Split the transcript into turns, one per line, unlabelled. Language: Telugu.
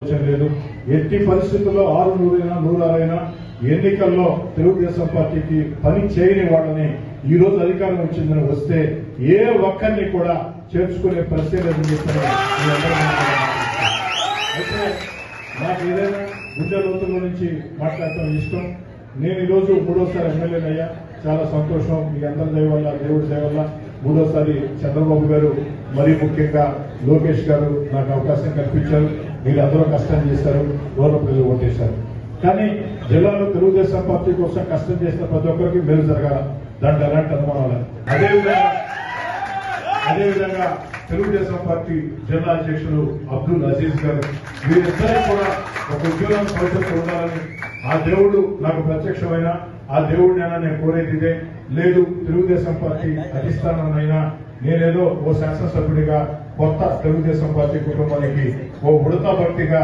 లేదు. ఎట్టి పరిస్థితుల్లో 600 ఎన్నికల్లో తెలుగుదేశం పార్టీకి పని చేయని వాళ్ళని ఈ రోజు అధికారం వచ్చిందని వస్తే ఏ ఒక్కరిని కూడా చేర్చుకునే ప్రశ్న లేదని చెప్పారు. అయితే నాకు ఏదైనా గుండె లోతుల నుంచి మాట్లాడటం ఇష్టం. నేను ఈరోజు మూడోసారి ఎమ్మెల్యేనయ్యా. చాలా సంతోషం. మీ అందరి దయ వల్ల, దేవుడి దయ వల్ల మూడోసారి చంద్రబాబు గారు, మరీ ముఖ్యంగా లోకేష్ గారు నాకు అవకాశం కల్పించారు. మీరు అందరూ కష్టం చేశారు, గౌరవ ప్రజలు ఓటేశారు. కానీ జిల్లాలో తెలుగుదేశం పార్టీ కోసం కష్టం చేసిన ప్రతి ఒక్కరికి మేలు జరగాల, దాంట్లో ఎలాంటి అనుమానాలు. అదేవిధంగా తెలుగుదేశం పార్టీ జిల్లా అధ్యక్షులు అబ్దుల్ అజీజ్ గారు, వీరిద్దరూ కూడా ఒక ఉద్యోగం భవిష్యత్తు ఉండాలని ఆ దేవుడు నాకు ప్రత్యక్షమైన ఆ దేవుడినైనా నేను కోరేది ఇదే. లేదు తెలుగుదేశం పార్టీ అధిష్టానమైనా నేనేదో ఓ శాసనసభ్యుడిగా కొత్త తెలుగుదేశం పార్టీ కుటుంబానికి ఓ ఉడతా భక్తిగా